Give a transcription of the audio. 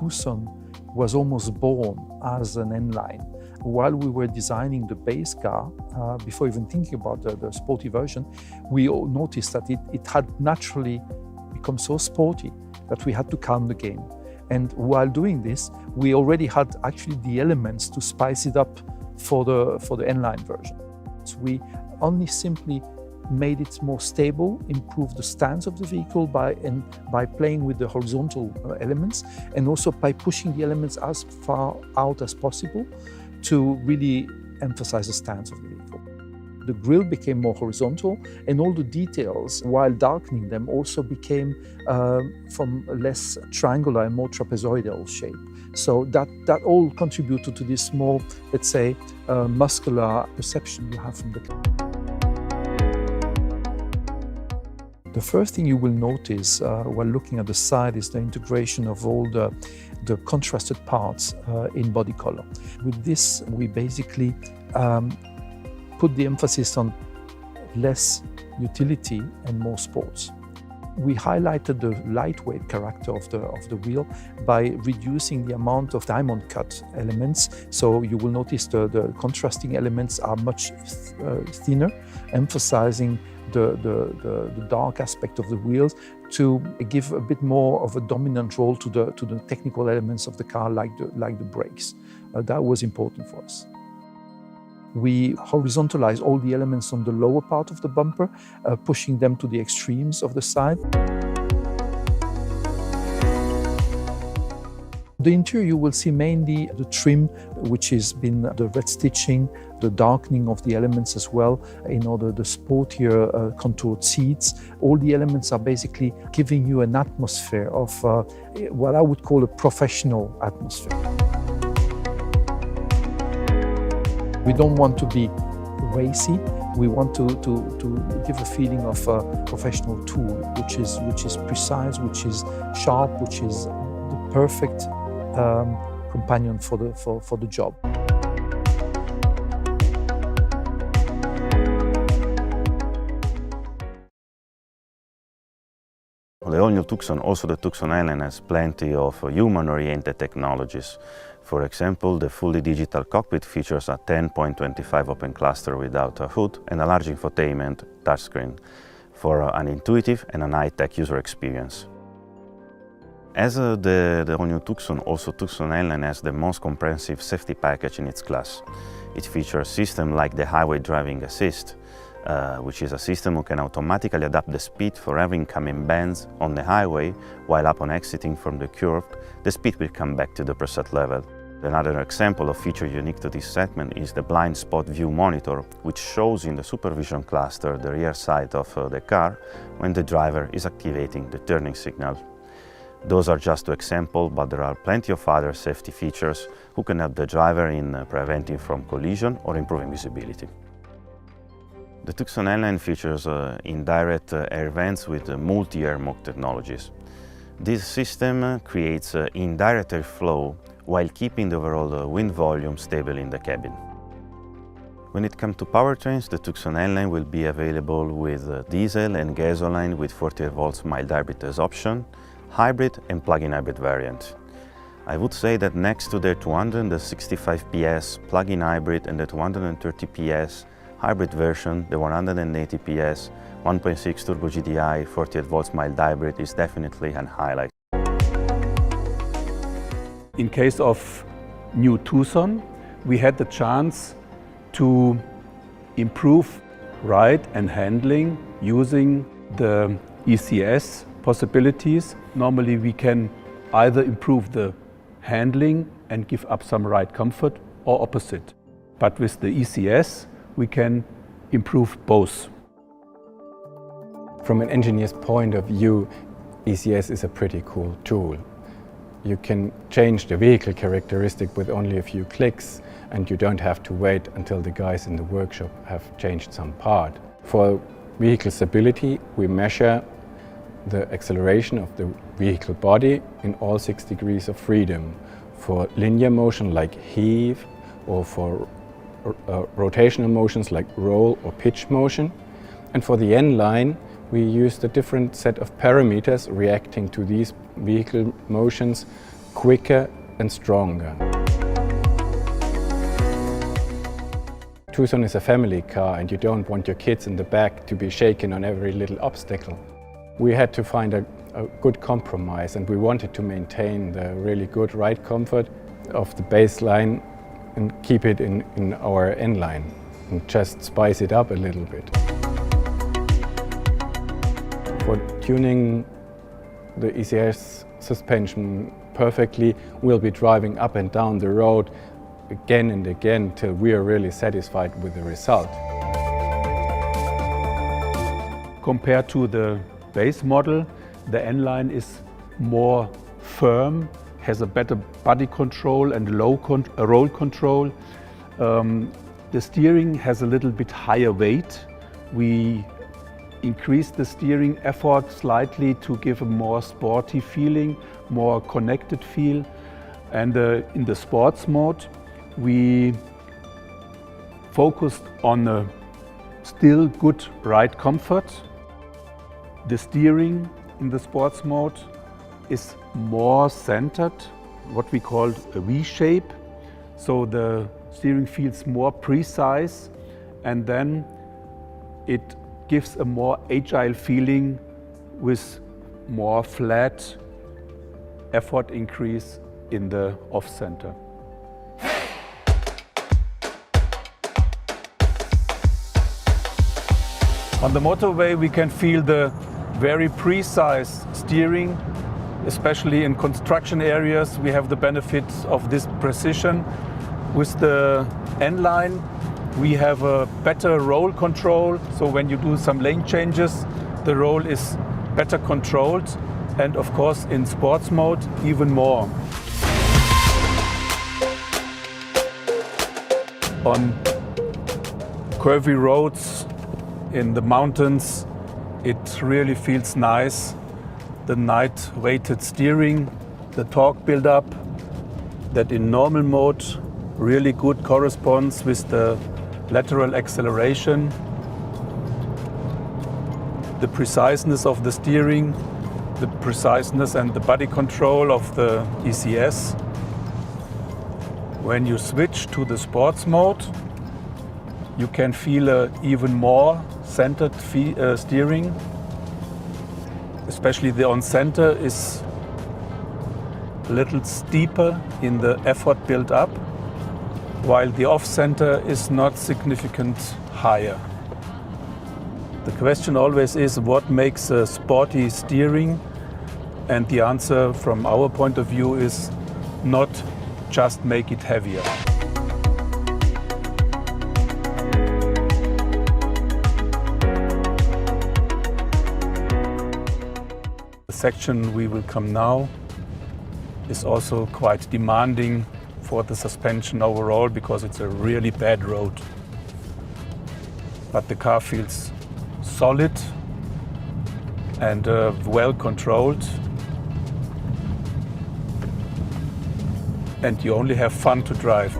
Tucson was almost born as an N-line. While we were designing the base car, before even thinking about the sporty version, we all noticed that it had naturally become so sporty that we had to calm the game. And while doing this, we already had actually the elements to spice it up for the N-line version. So we only simply made it more stable, improved the stance of the vehicle by playing with the horizontal elements, and also by pushing the elements as far out as possible to really emphasize the stance of the vehicle. The grille became more horizontal, and all the details, while darkening them, also became from a less triangular and more trapezoidal shape. So that all contributed to this more, let's say, muscular perception you have from the car. The first thing you will notice while looking at the side is the integration of all the contrasted parts in body color. With this, we basically put the emphasis on less utility and more sports. We highlighted the lightweight character of the wheel by reducing the amount of diamond cut elements. So you will notice the contrasting elements are much thinner, emphasizing the dark aspect of the wheels to give a bit more of a dominant role to the technical elements of the car, like the brakes. That was important for us. We horizontalized all the elements on the lower part of the bumper, pushing them to the extremes of the side. The interior, you will see mainly the trim, which has been the red stitching, the darkening of the elements as well, in order the sportier contoured seats. All the elements are basically giving you an atmosphere of what I would call a professional atmosphere. We don't want to be racy. We want to give a feeling of a professional tool, which is precise, which is sharp, which is the perfect companion for the job. The all-new Tucson, also the Tucson N-line, has plenty of human-oriented technologies. For example, the fully digital cockpit features a 10.25 open cluster without a hood and a large infotainment touchscreen for an intuitive and a high-tech user experience. As the all-new Tucson, also Tucson N-line has the most comprehensive safety package in its class. It features systems like the Highway Driving Assist, which is a system who can automatically adapt the speed for every incoming bends on the highway, while upon exiting from the curve, the speed will come back to the preset level. Another example of feature unique to this segment is the blind spot view monitor, which shows in the supervision cluster the rear side of the car when the driver is activating the turning signal. Those are just two examples, but there are plenty of other safety features who can help the driver in preventing from collision or improving visibility. The Tucson N-line features indirect air vents with multi-air mock technologies. This system creates indirect airflow while keeping the overall wind volume stable in the cabin. When it comes to powertrains, the Tucson N-line will be available with diesel and gasoline with 48 volts mild hybrid as option, hybrid and plug-in hybrid variant. I would say that next to the 265 PS plug-in hybrid and the 230 PS hybrid version, the 180 PS 1.6 Turbo GDI 48 volts mild hybrid is definitely an highlight. In case of new Tucson, we had the chance to improve ride and handling using the ECS possibilities. Normally we can either improve the handling and give up some ride comfort, or opposite. But with the ECS, we can improve both. From an engineer's point of view, ECS is a pretty cool tool. You can change the vehicle characteristic with only a few clicks, and you don't have to wait until the guys in the workshop have changed some part. For vehicle stability, we measure the acceleration of the vehicle body in all 6 degrees of freedom. For linear motion like heave, or for rotational motions like roll or pitch motion. And for the N-line, we used a different set of parameters reacting to these vehicle motions quicker and stronger. Tucson is a family car and you don't want your kids in the back to be shaken on every little obstacle. We had to find a good compromise, and we wanted to maintain the really good ride comfort of the baseline and keep it in our N-line and just spice it up a little bit. For tuning the ECS suspension perfectly, we'll be driving up and down the road again and again till we are really satisfied with the result. Compared to the base model, the N-line is more firm, has a better body control and roll control. The steering has a little bit higher weight. We increased the steering effort slightly to give a more sporty feeling, more connected feel. And in the sports mode, we focused on a still good ride comfort. The steering in the sports mode is more centered, what we call a V shape. So the steering feels more precise, and then it gives a more agile feeling with more flat effort increase in the off-center. On the motorway we can feel the very precise steering, especially in construction areas. We have the benefits of this precision. With the N-line we have a better roll control, so when you do some lane changes the roll is better controlled, and of course in sports mode even more. On curvy roads in the mountains, it really feels nice. The night-weighted steering, the torque build-up, that in normal mode really good corresponds with the lateral acceleration. The preciseness of the steering, the preciseness and the body control of the ECS. When you switch to the sports mode, you can feel an even more centered steering. Especially the on-center is a little steeper in the effort built up, while the off-center is not significant higher. The question always is what makes a sporty steering, and the answer from our point of view is not just make it heavier. The section we will come now is also quite demanding for the suspension overall because it's a really bad road. But the car feels solid and well controlled, and you only have fun to drive.